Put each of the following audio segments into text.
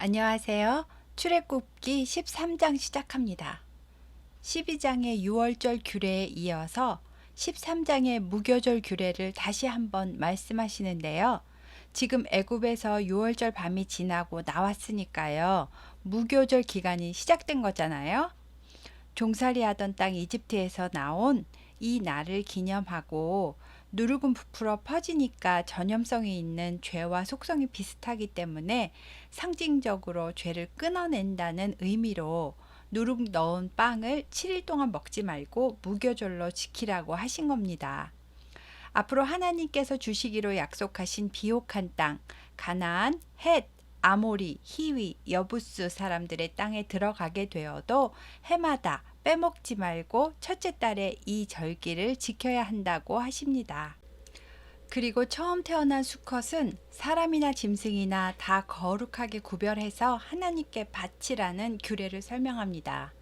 안녕하세요. 출애굽기 13장 시작합니다. 12장의 유월절 규례에 이어서 13장의 무교절 규례를 다시 한번 말씀하시는데요. 지금 애굽에서 유월절 밤이 지나고 나왔으니까요. 무교절 기간이 시작된 거잖아요. 종살이하던 땅 이집트에서 나온 이 날을 기념하고 누룩은 부풀어 퍼지니까 전염성이 있는 죄와 속성이 비슷하기 때문에 상징적으로 죄를 끊어낸다는 의미로 누룩 넣은 빵을 7일 동안 먹지 말고 무교절로 지키라고 하신 겁니다. 앞으로 하나님께서 주시기로 약속하신 비옥한 땅, 가나안, 헷, 아모리, 히위, 여부스 사람들의 땅에 들어가게 되어도 해마다 빼먹지 말고 첫째 달에 이 절기를 지켜야 한다고 하십니다. 그리고 처음 태어난 수컷은 사람이나 짐승이나 다 거룩하게 구별해서 하나님께 바치라는 규례를 설명합니다.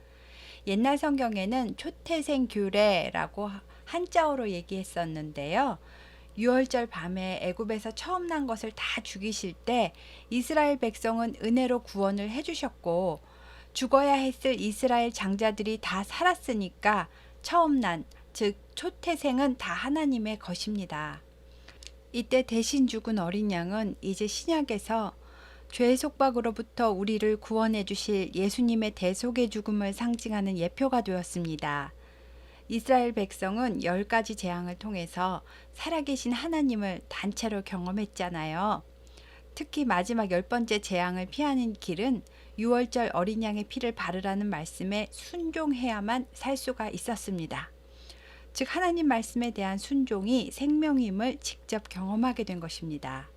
옛날 성경에는 초태생 규례라고 한자어로 얘기했었는데요. 유월절 밤에 애굽에서 처음 난 것을 다 죽이실 때 이스라엘 백성은 은혜로 구원을 해주셨고 죽어야 했을 이스라엘 장자들이 다 살았으니까 처음 난, 즉 초태생은 다 하나님의 것입니다. 이때 대신 죽은 어린 양은 이제 신약에서 죄의 속박으로부터 우리를 구원해 주실 예수님의 대속의 죽음을 상징하는 예표가 되었습니다. 이스라엘 백성은 10가지 재앙을 통해서 살아계신 하나님을 단체로 경험했잖아요. 특히 마지막 10번째 재앙을 피하는 길은 유월절 어린 양의 피를 바르라는 말씀에 순종해야만 살 수가 있었습니다. 즉 하나님 말씀에 대한 순종이 생명임을 직접 경험하게 된 것입니다.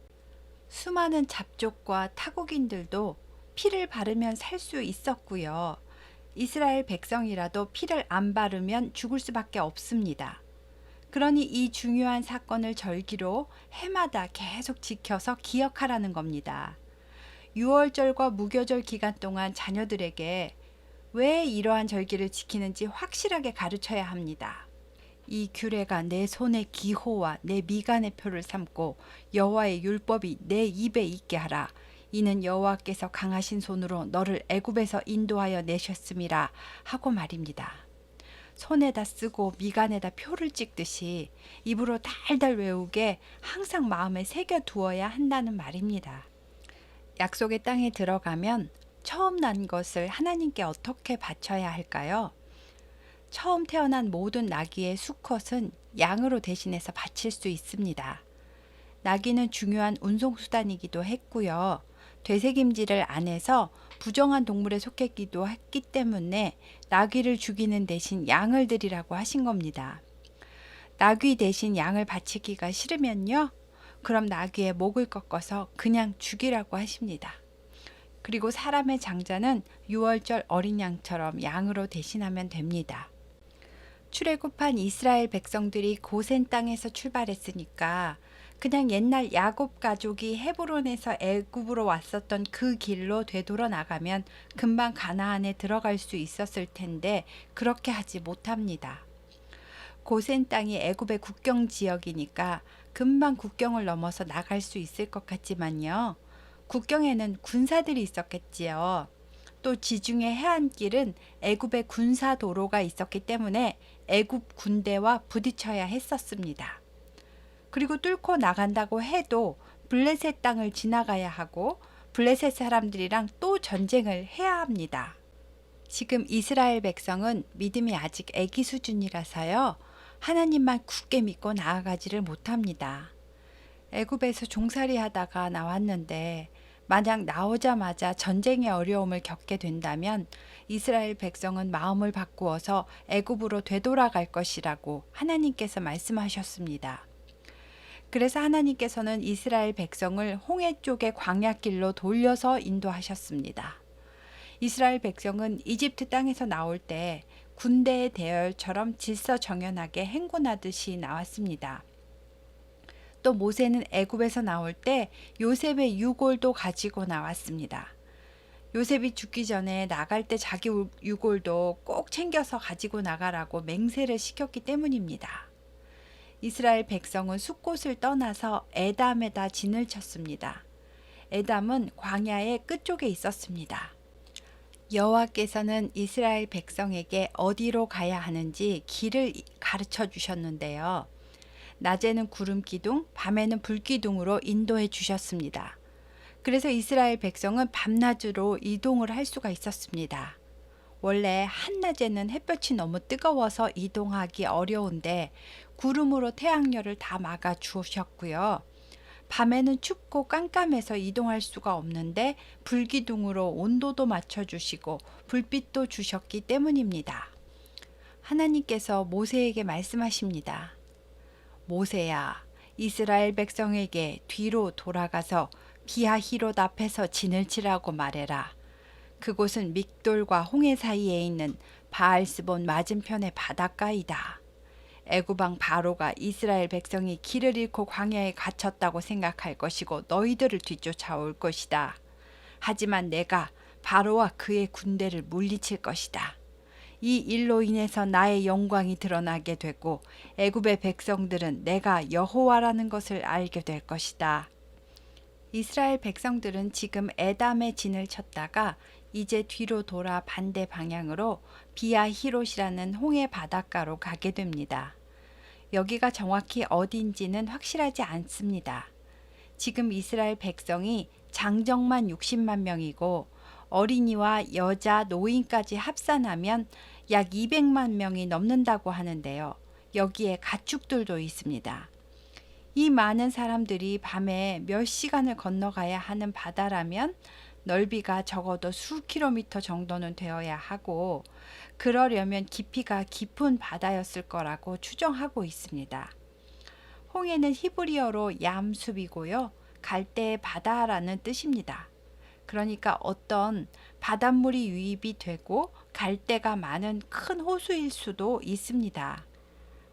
수많은 잡족과 타국인들도 피를 바르면 살 수 있었고요. 이스라엘 백성이라도 피를 안 바르면 죽을 수밖에 없습니다. 그러니 이 중요한 사건을 절기로 해마다 계속 지켜서 기억하라는 겁니다. 유월절과 무교절 기간 동안 자녀들에게 왜 이러한 절기를 지키는지 확실하게 가르쳐야 합니다. 이 규례가 내 손의 기호와 내 미간의 표를 삼고 여호와의 율법이 내 입에 있게 하라. 이는 여호와께서 강하신 손으로 너를 애굽에서 인도하여 내셨음이라 하고 말입니다. 손에다 쓰고 미간에다 표를 찍듯이 입으로 달달 외우게 항상 마음에 새겨 두어야 한다는 말입니다. 약속의 땅에 들어가면 처음 난 것을 하나님께 어떻게 바쳐야 할까요? 처음 태어난 모든 나귀의 수컷은 양으로 대신해서 바칠 수 있습니다. 나귀는 중요한 운송수단이기도 했고요. 되새김질을 안 해서 부정한 동물에 속했기도 했기 때문에 나귀를 죽이는 대신 양을 드리라고 하신 겁니다. 나귀 대신 양을 바치기가 싫으면요. 그럼 나귀의 목을 꺾어서 그냥 죽이라고 하십니다. 그리고 사람의 장자는 유월절 어린 양처럼 양으로 대신하면 됩니다. 출애굽한 이스라엘 백성들이 고센 땅에서 출발했으니까 그냥 옛날 야곱 가족이 헤브론에서 애굽으로 왔었던 그 길로 되돌아 나가면 금방 가나안에 들어갈 수 있었을 텐데 그렇게 하지 못합니다. 고센 땅이 애굽의 국경 지역이니까 금방 국경을 넘어서 나갈 수 있을 것 같지만요. 국경에는 군사들이 있었겠지요. 또 지중해 해안길은 애굽의 군사 도로가 있었기 때문에 애굽 군대와 부딪혀야 했었습니다. 그리고 뚫고 나간다고 해도 블레셋 땅을 지나가야 하고 블레셋 사람들이랑 또 전쟁을 해야 합니다. 지금 이스라엘 백성은 믿음이 아직 애기 수준이라서요. 하나님만 굳게 믿고 나아가지를 못합니다. 애굽에서 종살이 하다가 나왔는데 만약 나오자마자 전쟁의 어려움을 겪게 된다면 이스라엘 백성은 마음을 바꾸어서 애굽으로 되돌아갈 것이라고 하나님께서 말씀하셨습니다. 그래서 하나님께서는 이스라엘 백성을 홍해 쪽의 광야길로 돌려서 인도하셨습니다. 이스라엘 백성은 이집트 땅에서 나올 때 군대의 대열처럼 질서정연하게 행군하듯이 나왔습니다. 또 모세는 애굽에서 나올 때 요셉의 유골도 가지고 나왔습니다. 요셉이 죽기 전에 나갈 때 자기 유골도 꼭 챙겨서 가지고 나가라고 맹세를 시켰기 때문입니다. 이스라엘 백성은 숫곳을 떠나서 에담에다 진을 쳤습니다. 에담은 광야의 끝쪽에 있었습니다. 여호와께서는 이스라엘 백성에게 어디로 가야 하는지 길을 가르쳐 주셨는데요. 낮에는 구름 기둥, 밤에는 불 기둥으로 인도해 주셨습니다. 그래서 이스라엘 백성은 밤낮으로 이동을 할 수가 있었습니다. 원래 한낮에는 햇볕이 너무 뜨거워서 이동하기 어려운데 구름으로 태양열을 다 막아 주셨고요. 밤에는 춥고 깜깜해서 이동할 수가 없는데 불기둥으로 온도도 맞춰주시고 불빛도 주셨기 때문입니다. 하나님께서 모세에게 말씀하십니다. 모세야, 이스라엘 백성에게 뒤로 돌아가서 비하히롯 앞에서 진을 치라고 말해라. 그곳은 믹돌과 홍해 사이에 있는 바알스본 맞은편의 바닷가이다. 애굽 왕 바로가 이스라엘 백성이 길을 잃고 광야에 갇혔다고 생각할 것이고 너희들을 뒤쫓아올 것이다. 하지만 내가 바로와 그의 군대를 물리칠 것이다. 이 일로 인해서 나의 영광이 드러나게 되고 애굽의 백성들은 내가 여호와라는 것을 알게 될 것이다. 이스라엘 백성들은 지금 에담의 진을 쳤다가 이제 뒤로 돌아 반대 방향으로 비아히롯이라는 홍해 바닷가로 가게 됩니다. 여기가 정확히 어딘지는 확실하지 않습니다. 지금 이스라엘 백성이 장정만 60만 명이고 어린이와 여자, 노인까지 합산하면 약 200만 명이 넘는다고 하는데요. 여기에 가축들도 있습니다. 이 많은 사람들이 밤에 몇 시간을 건너가야 하는 바다라면 넓이가 적어도 수 킬로미터 정도는 되어야 하고 그러려면 깊이가 깊은 바다였을 거라고 추정하고 있습니다. 홍해는 히브리어로 얌숲이고요. 갈대의 바다라는 뜻입니다. 그러니까 어떤 바닷물이 유입이 되고 갈대가 많은 큰 호수일 수도 있습니다.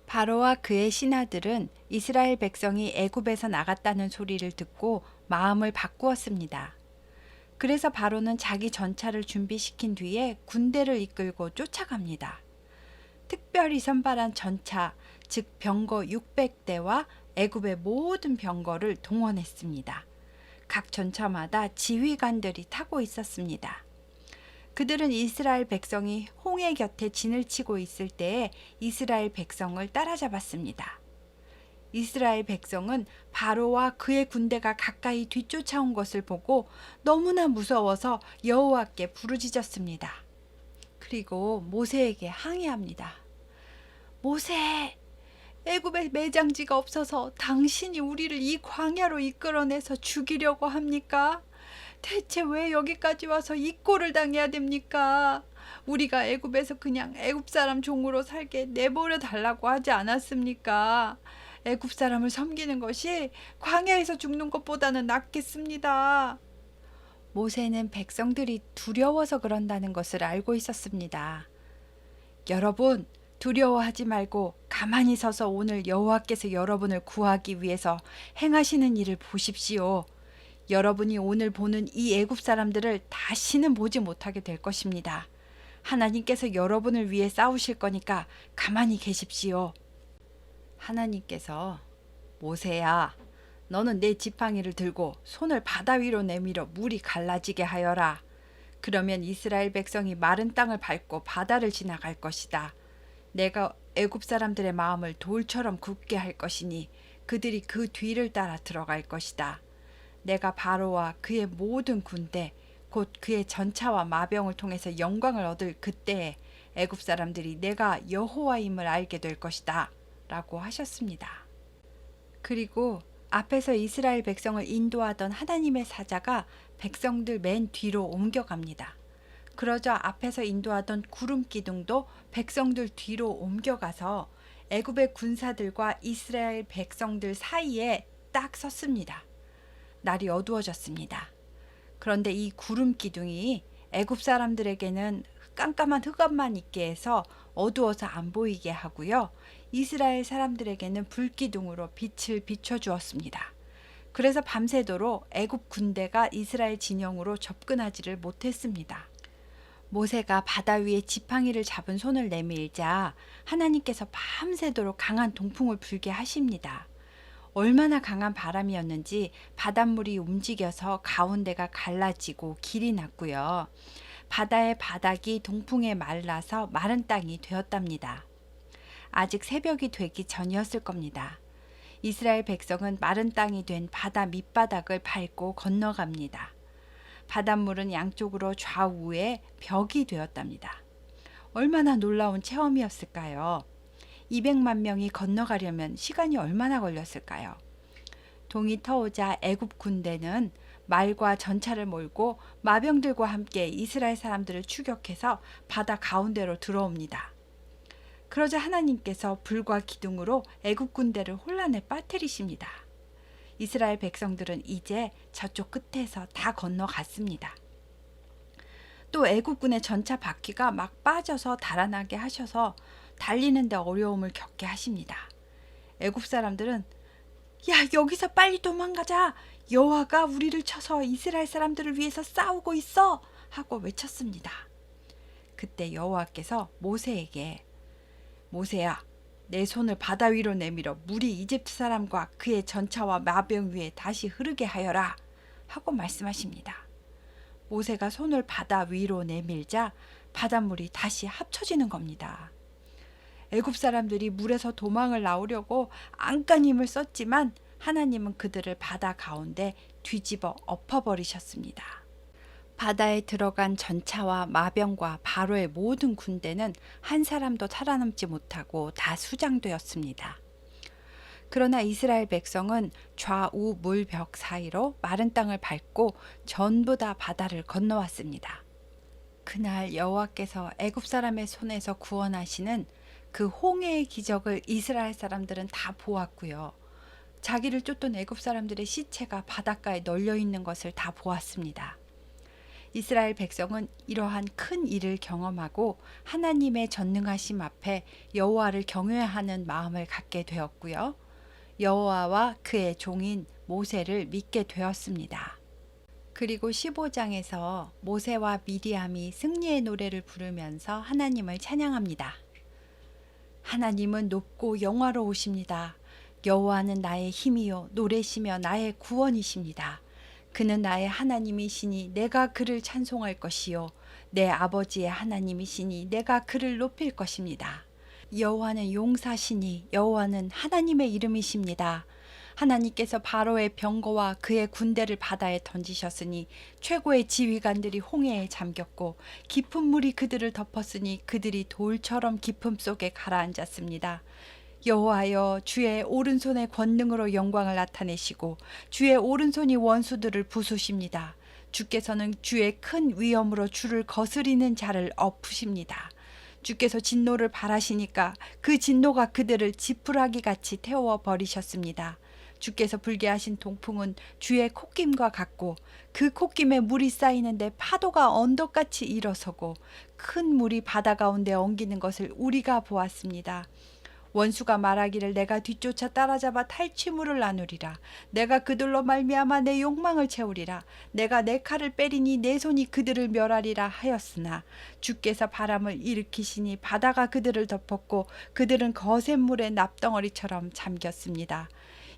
바로와 그의 신하들은 이스라엘 백성이 애굽에서 나갔다는 소리를 듣고 마음을 바꾸었습니다. 그래서 바로는 자기 전차를 준비시킨 뒤에 군대를 이끌고 쫓아갑니다. 특별히 선발한 전차, 즉 병거 600대와 애굽의 모든 병거를 동원했습니다. 각 전차마다 지휘관들이 타고 있었습니다. 그들은 이스라엘 백성이 홍해 곁에 진을 치고 있을 때에 이스라엘 백성을 따라잡았습니다. 이스라엘 백성은 바로와 그의 군대가 가까이 뒤쫓아온 것을 보고 너무나 무서워서 여호와께 부르짖었습니다. 그리고 모세에게 항의합니다. 모세, 애굽에 매장지가 없어서 당신이 우리를 이 광야로 이끌어내서 죽이려고 합니까? 대체 왜 여기까지 와서 이 꼴을 당해야 됩니까? 우리가 애굽에서 그냥 애굽 사람 종으로 살게 내버려 달라고 하지 않았습니까? 애굽 사람을 섬기는 것이 광야에서 죽는 것보다는 낫겠습니다. 모세는 백성들이 두려워서 그런다는 것을 알고 있었습니다. 여러분, 두려워하지 말고 가만히 서서 오늘 여호와께서 여러분을 구하기 위해서 행하시는 일을 보십시오. 여러분이 오늘 보는 이 애굽 사람들을 다시는 보지 못하게 될 것입니다. 하나님께서 여러분을 위해 싸우실 거니까 가만히 계십시오. 하나님께서 모세야, 너는 내 지팡이를 들고 손을 바다 위로 내밀어 물이 갈라지게 하여라. 그러면 이스라엘 백성이 마른 땅을 밟고 바다를 지나갈 것이다. 내가 애굽 사람들의 마음을 돌처럼 굳게 할 것이니 그들이 그 뒤를 따라 들어갈 것이다. 내가 바로와 그의 모든 군대 곧 그의 전차와 마병을 통해서 영광을 얻을 그때에 애굽 사람들이 내가 여호와임을 알게 될 것이다 라고 하셨습니다. 그리고 앞에서 이스라엘 백성을 인도하던 하나님의 사자가 백성들 맨 뒤로 옮겨갑니다. 그러자 앞에서 인도하던 구름 기둥도 백성들 뒤로 옮겨가서 애굽의 군사들과 이스라엘 백성들 사이에 딱 섰습니다. 날이 어두워졌습니다. 그런데 이 구름 기둥이 애굽 사람들에게는 깜깜한 흑암만 있게 해서 어두워서 안 보이게 하고요. 이스라엘 사람들에게는 불기둥으로 빛을 비춰주었습니다. 그래서 밤새도록 애굽 군대가 이스라엘 진영으로 접근하지를 못했습니다. 모세가 바다 위에 지팡이를 잡은 손을 내밀자 하나님께서 밤새도록 강한 동풍을 불게 하십니다. 얼마나 강한 바람이었는지 바닷물이 움직여서 가운데가 갈라지고 길이 났고요. 바다의 바닥이 동풍에 말라서 마른 땅이 되었답니다. 아직 새벽이 되기 전이었을 겁니다. 이스라엘 백성은 마른 땅이 된 바다 밑바닥을 밟고 건너갑니다. 바닷물은 양쪽으로 좌우에 벽이 되었답니다. 얼마나 놀라운 체험이었을까요? 200만 명이 건너가려면 시간이 얼마나 걸렸을까요? 동이 터오자 애굽 군대는 말과 전차를 몰고 마병들과 함께 이스라엘 사람들을 추격해서 바다 가운데로 들어옵니다. 그러자 하나님께서 불과 기둥으로 애굽 군대를 혼란에 빠뜨리십니다. 이스라엘 백성들은 이제 저쪽 끝에서 다 건너갔습니다. 또 애굽군의 전차 바퀴가 막 빠져서 달아나게 하셔서 달리는데 어려움을 겪게 하십니다. 애굽 사람들은 야, 여기서 빨리 도망가자. 여호와가 우리를 쳐서 이스라엘 사람들을 위해서 싸우고 있어 하고 외쳤습니다. 그때 여호와께서 모세에게 모세야, 내 손을 바다 위로 내밀어 물이 이집트 사람과 그의 전차와 마병 위에 다시 흐르게 하여라 하고 말씀하십니다. 모세가 손을 바다 위로 내밀자 바닷물이 다시 합쳐지는 겁니다. 애굽 사람들이 물에서 도망을 나오려고 안간 힘을 썼지만 하나님은 그들을 바다 가운데 뒤집어 엎어버리셨습니다. 바다에 들어간 전차와 마병과 바로의 모든 군대는 한 사람도 살아남지 못하고 다 수장되었습니다. 그러나 이스라엘 백성은 좌우 물벽 사이로 마른 땅을 밟고 전부 다 바다를 건너왔습니다. 그날 여호와께서 애굽 사람의 손에서 구원하시는 그 홍해의 기적을 이스라엘 사람들은 다 보았고요. 자기를 쫓던 애굽 사람들의 시체가 바닷가에 널려 있는 것을 다 보았습니다. 이스라엘 백성은 이러한 큰 일을 경험하고 하나님의 전능하심 앞에 여호와를 경외하는 마음을 갖게 되었고요. 여호와와 그의 종인 모세를 믿게 되었습니다. 그리고 15장에서 모세와 미리암이 승리의 노래를 부르면서 하나님을 찬양합니다. 하나님은 높고 영화로우십니다. 여호와는 나의 힘이요 노래시며 나의 구원이십니다. 그는 나의 하나님이시니 내가 그를 찬송할 것이요 내 아버지의 하나님이시니 내가 그를 높일 것입니다. 여호와는 용사시니 여호와는 하나님의 이름이십니다. 하나님께서 바로의 병거와 그의 군대를 바다에 던지셨으니 최고의 지휘관들이 홍해에 잠겼고 깊은 물이 그들을 덮었으니 그들이 돌처럼 깊음 속에 가라앉았습니다. 여호와여, 주의 오른손의 권능으로 영광을 나타내시고 주의 오른손이 원수들을 부수십니다. 주께서는 주의 큰 위엄으로 주를 거스리는 자를 엎으십니다. 주께서 진노를 발하시니까 그 진노가 그들을 지푸라기 같이 태워 버리셨습니다. 주께서 불게 하신 동풍은 주의 콧김과 같고 그 콧김에 물이 쌓이는데 파도가 언덕같이 일어서고 큰 물이 바다 가운데 엉기는 것을 우리가 보았습니다. 원수가 말하기를 내가 뒤쫓아 따라잡아 탈취물을 나누리라. 내가 그들로 말미암아 내 욕망을 채우리라. 내가 내 칼을 빼리니 내 손이 그들을 멸하리라 하였으나 주께서 바람을 일으키시니 바다가 그들을 덮었고 그들은 거센 물의 납덩어리처럼 잠겼습니다.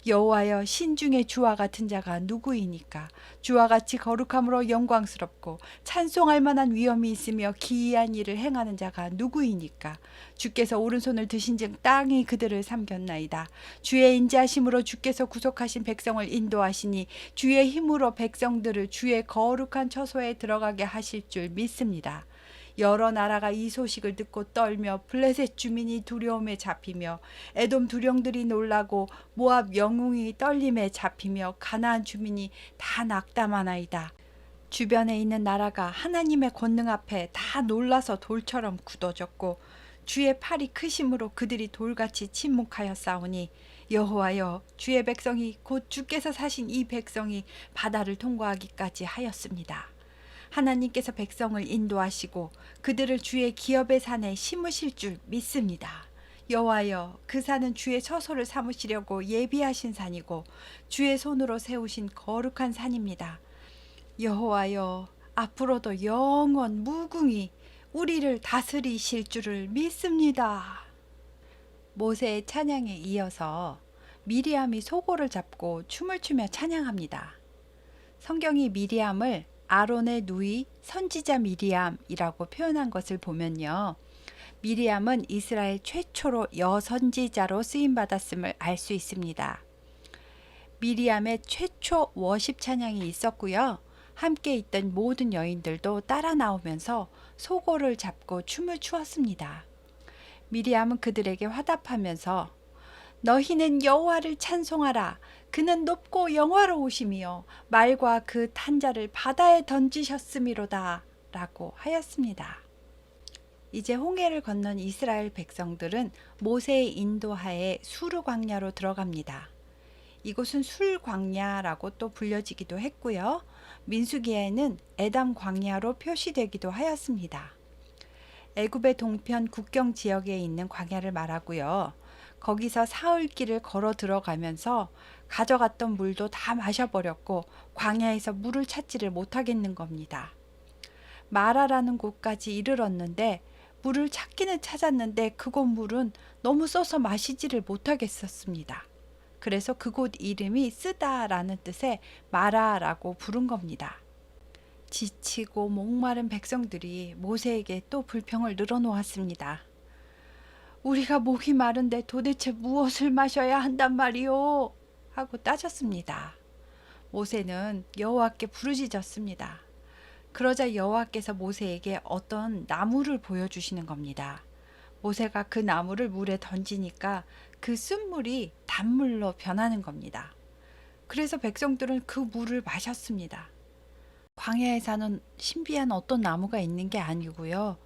여호와여, 신중에 주와 같은 자가 누구이니까? 주와 같이 거룩함으로 영광스럽고 찬송할 만한 위엄이 있으며 기이한 일을 행하는 자가 누구이니까? 주께서 오른손을 드신즉 땅이 그들을 삼겼나이다. 주의 인자하심으로 주께서 구속하신 백성을 인도하시니 주의 힘으로 백성들을 주의 거룩한 처소에 들어가게 하실 줄 믿습니다. 여러 나라가 이 소식을 듣고 떨며 블레셋 주민이 두려움에 잡히며 에돔 두령들이 놀라고 모압 영웅이 떨림에 잡히며 가나안 주민이 다 낙담하나이다. 주변에 있는 나라가 하나님의 권능 앞에 다 놀라서 돌처럼 굳어졌고 주의 팔이 크심으로 그들이 돌같이 침묵하여 싸우니 여호와여, 주의 백성이 곧 주께서 사신 이 백성이 바다를 통과하기까지 하였습니다. 하나님께서 백성을 인도하시고 그들을 주의 기업의 산에 심으실 줄 믿습니다. 여호와여, 그 산은 주의 처소를 삼으시려고 예비하신 산이고 주의 손으로 세우신 거룩한 산입니다. 여호와여, 앞으로도 영원 무궁히 우리를 다스리실 줄을 믿습니다. 모세의 찬양에 이어서 미리암이 소고를 잡고 춤을 추며 찬양합니다. 성경이 미리암을 아론의 누이 선지자 미리암이라고 표현한 것을 보면요. 미리암은 이스라엘 최초로 여선지자로 쓰임받았음을 알 수 있습니다. 미리암의 최초 워십 찬양이 있었고요. 함께 있던 모든 여인들도 따라 나오면서 소고를 잡고 춤을 추었습니다. 미리암은 그들에게 화답하면서 너희는 여호와를 찬송하라. 그는 높고 영화로우시며 말과 그 탄자를 바다에 던지셨음이로다 라고 하였습니다. 이제 홍해를 건넌 이스라엘 백성들은 모세의 인도하에 수르 광야로 들어갑니다. 이곳은 술 광야라고 또 불려지기도 했고요. 민수기에는 에담 광야로 표시되기도 하였습니다. 애굽의 동편 국경 지역에 있는 광야를 말하고요. 거기서 사흘길을 걸어 들어가면서 가져갔던 물도 다 마셔버렸고 광야에서 물을 찾지를 못하겠는 겁니다. 마라라는 곳까지 이르렀는데 물을 찾기는 찾았는데 그곳 물은 너무 써서 마시지를 못하겠었습니다. 그래서 그곳 이름이 쓰다라는 뜻의 마라라고 부른 겁니다. 지치고 목마른 백성들이 모세에게 또 불평을 늘어놓았습니다. 우리가 목이 마른데 도대체 무엇을 마셔야 한단 말이오? 하고 따졌습니다. 모세는 여호와께 부르짖었습니다. 그러자 여호와께서 모세에게 어떤 나무를 보여주시는 겁니다. 모세가 그 나무를 물에 던지니까 그 쓴물이 단물로 변하는 겁니다. 그래서 백성들은 그 물을 마셨습니다. 광야에 사는 신비한 어떤 나무가 있는 게 아니고요.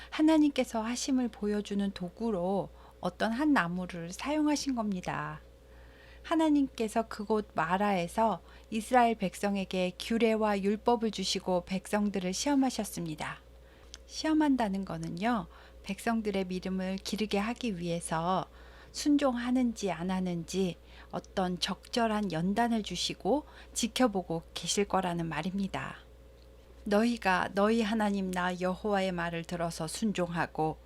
하나님께서 하심을 보여주는 도구로 어떤 한 나무를 사용하신 겁니다. 하나님께서 그곳 마라에서 이스라엘 백성에게 규례와 율법을 주시고 백성들을 시험하셨습니다. 시험한다는 거는요. 백성들의 믿음을 기르게 하기 위해서 순종하는지 안 하는지 어떤 적절한 연단을 주시고 지켜보고 계실 거라는 말입니다. 너희가 너희 하나님 나 여호와의 말을 들어서 순종하고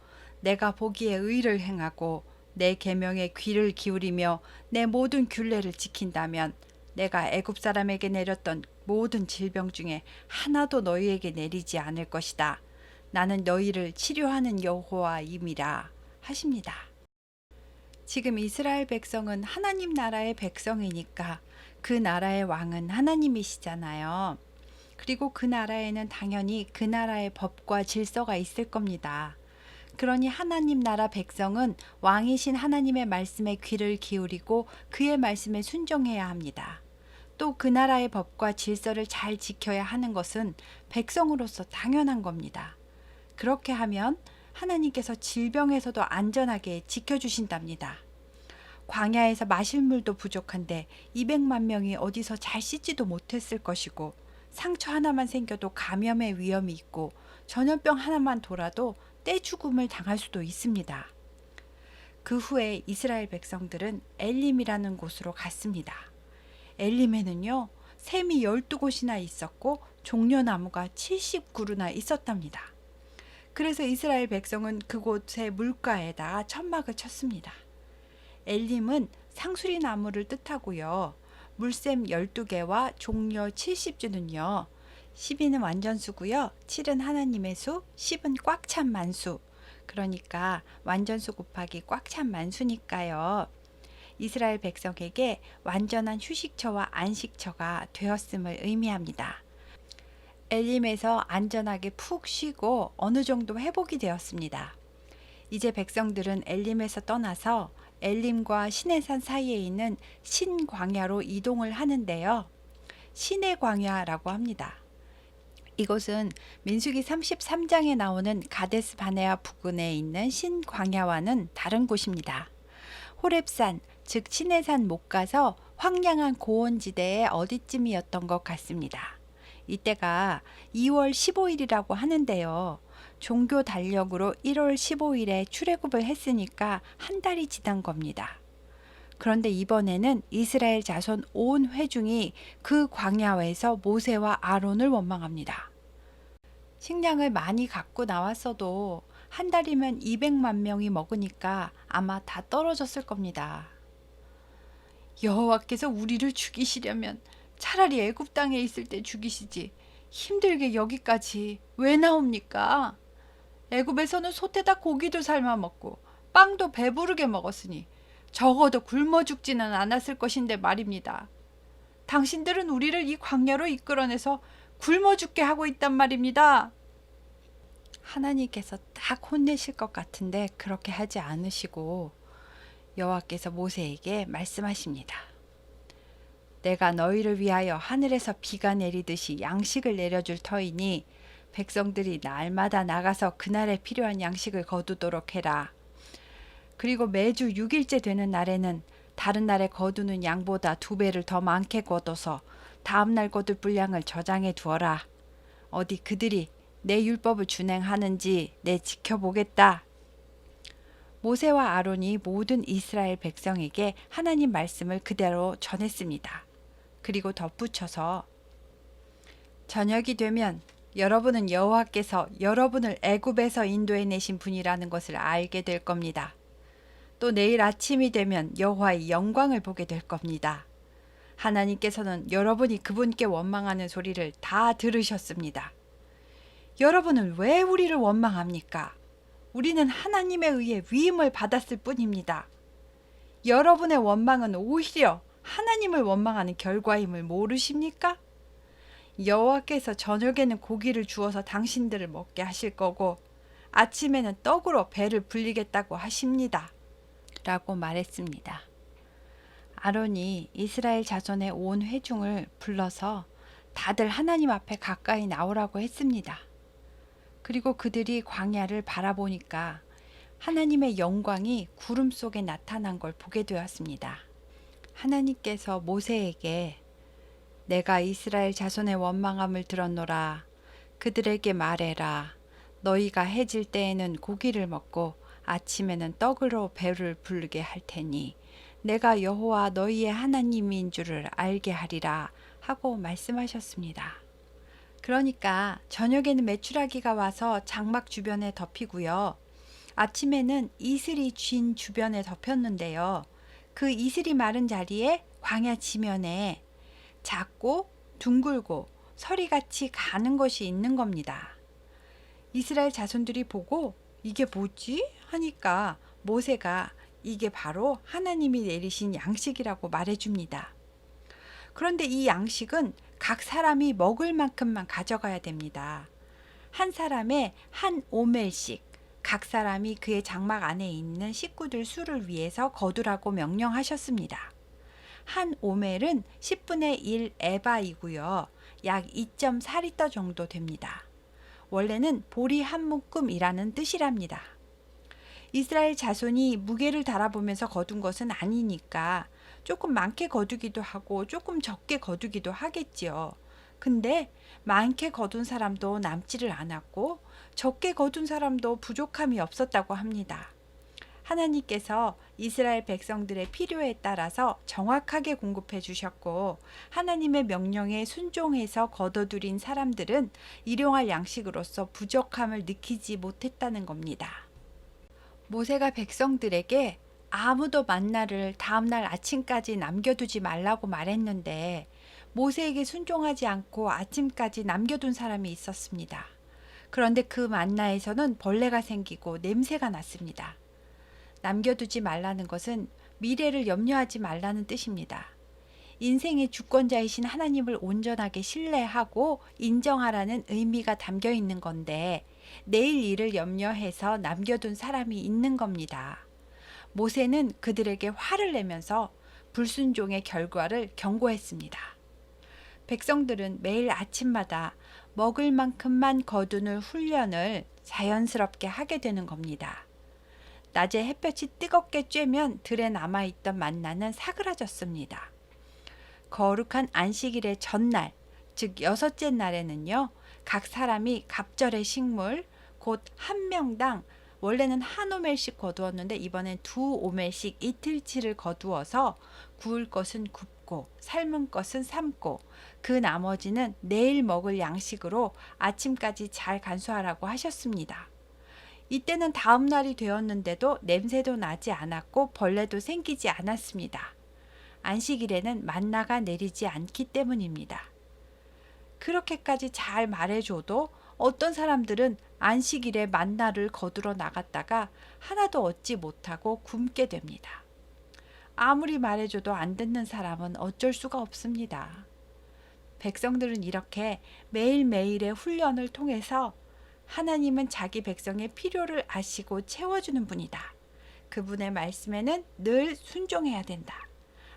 내가 보기에 의를 행하고 내 계명에 귀를 기울이며 내 모든 규례를 지킨다면 내가 애굽 사람에게 내렸던 모든 질병 중에 하나도 너희에게 내리지 않을 것이다. 나는 너희를 치료하는 여호와임이라 하십니다. 지금 이스라엘 백성은 하나님 나라의 백성이니까 그 나라의 왕은 하나님이시잖아요. 그리고 그 나라에는 당연히 그 나라의 법과 질서가 있을 겁니다. 그러니 하나님 나라 백성은 왕이신 하나님의 말씀에 귀를 기울이고 그의 말씀에 순종해야 합니다. 또 그 나라의 법과 질서를 잘 지켜야 하는 것은 백성으로서 당연한 겁니다. 그렇게 하면 하나님께서 질병에서도 안전하게 지켜주신답니다. 광야에서 마실 물도 부족한데 200만 명이 어디서 잘 씻지도 못했을 것이고 상처 하나만 생겨도 감염의 위험이 있고 전염병 하나만 돌아도 떼죽음을 당할 수도 있습니다. 그 후에 이스라엘 백성들은 엘림이라는 곳으로 갔습니다. 엘림에는요, 샘이 12곳이나 있었고 종려나무가 70그루나 있었답니다. 그래서 이스라엘 백성은 그곳의 물가에다 천막을 쳤습니다. 엘림은 상수리 나무를 뜻하고요. 물샘 12개와 종려 70주는요. 12는 완전수고요. 7은 하나님의 수, 10은 꽉 찬 만수. 그러니까 완전수 곱하기 꽉 찬 만수니까요. 이스라엘 백성에게 완전한 휴식처와 안식처가 되었음을 의미합니다. 엘림에서 안전하게 푹 쉬고 어느 정도 회복이 되었습니다. 이제 백성들은 엘림에서 떠나서 엘림과 시내산 사이에 있는 신광야로 이동을 하는데요. 신의 광야라고 합니다. 이곳은 민수기 33장에 나오는 가데스 바네아 부근에 있는 신광야와는 다른 곳입니다. 호렙산, 즉 시내산 못 가서 황량한 고원지대의 어디쯤이었던 것 같습니다. 이때가 2월 15일이라고 하는데요. 종교 달력으로 1월 15일에 출애굽을 했으니까 한 달이 지난 겁니다. 그런데 이번에는 이스라엘 자손 온 회중이 그 광야에서 모세와 아론을 원망합니다. 식량을 많이 갖고 나왔어도 한 달이면 200만 명이 먹으니까 아마 다 떨어졌을 겁니다. 여호와께서 우리를 죽이시려면 차라리 애굽 땅에 있을 때 죽이시지 힘들게 여기까지 왜 나옵니까? 애굽에서는 솥에다 고기도 삶아 먹고 빵도 배부르게 먹었으니 적어도 굶어 죽지는 않았을 것인데 말입니다. 당신들은 우리를 이 광야로 이끌어내서 굶어 죽게 하고 있단 말입니다. 하나님께서 딱 혼내실 것 같은데 그렇게 하지 않으시고 여호와께서 모세에게 말씀하십니다. 내가 너희를 위하여 하늘에서 비가 내리듯이 양식을 내려줄 터이니 백성들이 날마다 나가서 그날에 필요한 양식을 거두도록 해라. 그리고 매주 6일째 되는 날에는 다른 날에 거두는 양보다 2배를 더 많게 거둬서 다음 날 거둘 분량을 저장해 두어라. 어디 그들이 내 율법을 준행하는지 내 지켜보겠다. 모세와 아론이 모든 이스라엘 백성에게 하나님 말씀을 그대로 전했습니다. 그리고 덧붙여서 저녁이 되면 여러분은 여호와께서 여러분을 애굽에서 인도해내신 분이라는 것을 알게 될 겁니다. 또 내일 아침이 되면 여호와의 영광을 보게 될 겁니다. 하나님께서는 여러분이 그분께 원망하는 소리를 다 들으셨습니다. 여러분은 왜 우리를 원망합니까? 우리는 하나님에 의해 위임을 받았을 뿐입니다. 여러분의 원망은 오히려 하나님을 원망하는 결과임을 모르십니까? 여호와께서 저녁에는 고기를 주어서 당신들을 먹게 하실 거고 아침에는 떡으로 배를 불리겠다고 하십니다. 라고 말했습니다. 아론이 이스라엘 자손의 온 회중을 불러서 다들 하나님 앞에 가까이 나오라고 했습니다. 그리고 그들이 광야를 바라보니까 하나님의 영광이 구름 속에 나타난 걸 보게 되었습니다. 하나님께서 모세에게 내가 이스라엘 자손의 원망함을 들었노라. 그들에게 말해라. 너희가 해질 때에는 고기를 먹고 아침에는 떡으로 배를 부르게 할 테니 내가 여호와 너희의 하나님인 줄을 알게 하리라 하고 말씀하셨습니다. 그러니까 저녁에는 메추라기가 와서 장막 주변에 덮이고요. 아침에는 이슬이 쥔 주변에 덮였는데요. 그 이슬이 마른 자리에 광야 지면에 작고 둥글고 서리같이 가는 것이 있는 겁니다. 이스라엘 자손들이 보고 이게 뭐지? 하니까 모세가 이게 바로 하나님이 내리신 양식이라고 말해줍니다. 그런데 이 양식은 각 사람이 먹을 만큼만 가져가야 됩니다. 한 사람의 한 오멜씩 각 사람이 그의 장막 안에 있는 식구들 수를 위해서 거두라고 명령하셨습니다. 한 오멜은 10분의 1 에바이고요. 약 2.4리터 정도 됩니다. 원래는 보리 한 묶음이라는 뜻이랍니다. 이스라엘 자손이 무게를 달아보면서 거둔 것은 아니니까 조금 많게 거두기도 하고 조금 적게 거두기도 하겠지요. 근데 많게 거둔 사람도 남지를 않았고 적게 거둔 사람도 부족함이 없었다고 합니다. 하나님께서 이스라엘 백성들의 필요에 따라서 정확하게 공급해 주셨고 하나님의 명령에 순종해서 거둬들인 사람들은 일용할 양식으로서 부족함을 느끼지 못했다는 겁니다. 모세가 백성들에게 아무도 만나를 다음날 아침까지 남겨두지 말라고 말했는데 모세에게 순종하지 않고 아침까지 남겨둔 사람이 있었습니다. 그런데 그 만나에서는 벌레가 생기고 냄새가 났습니다. 남겨두지 말라는 것은 미래를 염려하지 말라는 뜻입니다. 인생의 주권자이신 하나님을 온전하게 신뢰하고 인정하라는 의미가 담겨 있는 건데 내일 일을 염려해서 남겨둔 사람이 있는 겁니다. 모세는 그들에게 화를 내면서 불순종의 결과를 경고했습니다. 백성들은 매일 아침마다 먹을 만큼만 거두는 훈련을 자연스럽게 하게 되는 겁니다. 낮에 햇볕이 뜨겁게 쬐면 들에 남아있던 만나는 사그라졌습니다. 거룩한 안식일의 전날, 즉 6째 날에는요. 각 사람이 갑절의 식물, 곧 한 명당 원래는 한 오멜씩 거두었는데 이번엔 2오멜씩 이틀치를 거두어서 구울 것은 굽고 삶은 것은 삶고 그 나머지는 내일 먹을 양식으로 아침까지 잘 간수하라고 하셨습니다. 이때는 다음 날이 되었는데도 냄새도 나지 않았고 벌레도 생기지 않았습니다. 안식일에는 만나가 내리지 않기 때문입니다. 그렇게까지 잘 말해줘도 어떤 사람들은 안식일에 만나를 거두러 나갔다가 하나도 얻지 못하고 굶게 됩니다. 아무리 말해줘도 안 듣는 사람은 어쩔 수가 없습니다. 백성들은 이렇게 매일매일의 훈련을 통해서 하나님은 자기 백성의 필요를 아시고 채워주는 분이다. 그분의 말씀에는 늘 순종해야 된다.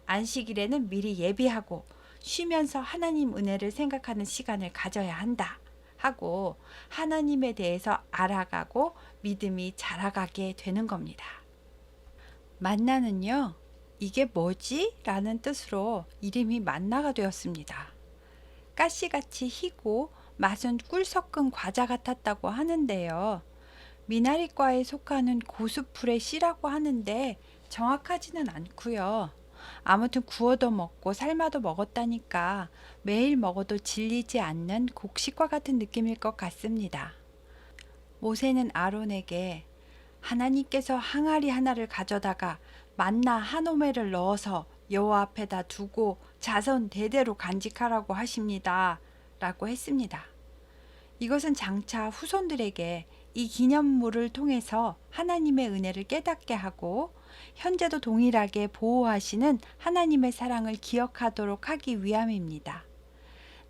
안식일에는 미리 예비하고 쉬면서 하나님 은혜를 생각하는 시간을 가져야 한다. 하고 하나님에 대해서 알아가고 믿음이 자라가게 되는 겁니다. 만나는요, 이게 뭐지? 라는 뜻으로 이름이 만나가 되었습니다. 가시같이 희고 맛은 꿀 섞은 과자 같았다고 하는데요. 미나리과에 속하는 고수풀의 씨라고 하는데 정확하지는 않고요. 아무튼 구워도 먹고 삶아도 먹었다니까 매일 먹어도 질리지 않는 곡식과 같은 느낌일 것 같습니다. 모세는 아론에게 하나님께서 항아리 하나를 가져다가 만나 한 오매를 넣어서 여호와 앞에다 두고 자손 대대로 간직하라고 하십니다. 라고 했습니다. 이것은 장차 후손들에게 이 기념물을 통해서 하나님의 은혜를 깨닫게 하고 현재도 동일하게 보호하시는 하나님의 사랑을 기억하도록 하기 위함입니다.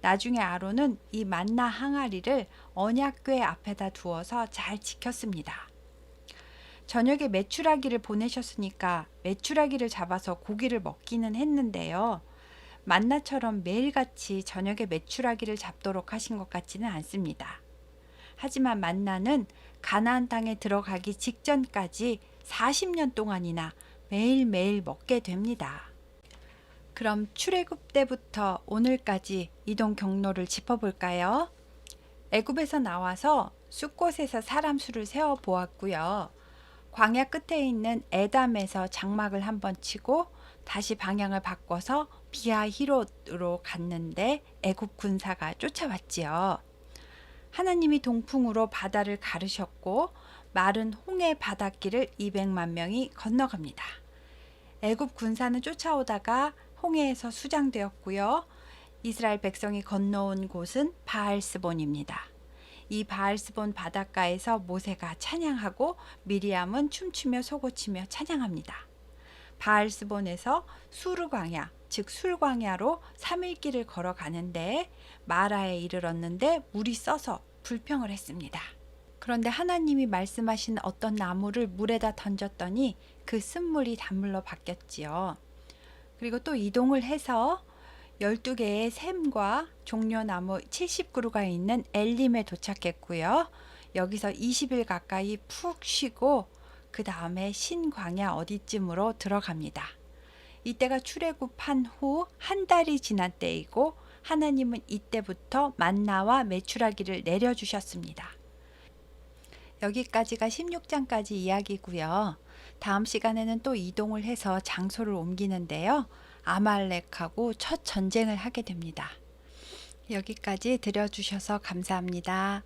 나중에 아론은 이 만나 항아리를 언약궤 앞에다 두어서 잘 지켰습니다. 저녁에 메추라기를 보내셨으니까 메추라기를 잡아서 고기를 먹기는 했는데요. 만나처럼 매일같이 저녁에 메추라기를 잡도록 하신 것 같지는 않습니다. 하지만 만나는 가나안 땅에 들어가기 직전까지 40년 동안이나 매일매일 먹게 됩니다. 그럼 출애굽 때부터 오늘까지 이동 경로를 짚어볼까요? 애굽에서 나와서 숫곳에서 사람 수를 세어 보았고요. 광야 끝에 있는 에담에서 장막을 한번 치고 다시 방향을 바꿔서 비하히롯으로 갔는데 애굽 군사가 쫓아왔지요. 하나님이 동풍으로 바다를 가르셨고 마른 홍해 바닷길을 200만 명이 건너갑니다. 애굽 군사는 쫓아오다가 홍해에서 수장되었고요. 이스라엘 백성이 건너온 곳은 바알스본입니다. 이 바알스본 바닷가에서 모세가 찬양하고 미리암은 춤추며 소고치며 찬양합니다. 바알스본에서 수르 광야, 즉 술광야로 3일 길을 걸어가는데 마라에 이르렀는데 물이 써서 불평을 했습니다. 그런데 하나님이 말씀하신 어떤 나무를 물에다 던졌더니 그 쓴물이 단물로 바뀌었지요. 그리고 또 이동을 해서 12개의 샘과 종려나무 70그루가 있는 엘림에 도착했고요. 여기서 20일 가까이 푹 쉬고 그 다음에 신광야 어디쯤으로 들어갑니다. 이때가 출애굽한 후 한 달이 지난 때이고 하나님은 이때부터 만나와 메추라기를 내려주셨습니다. 여기까지가 16장까지 이야기고요. 다음 시간에는 또 이동을 해서 장소를 옮기는데요. 아말렉하고 첫 전쟁을 하게 됩니다. 여기까지 들어주셔서 감사합니다.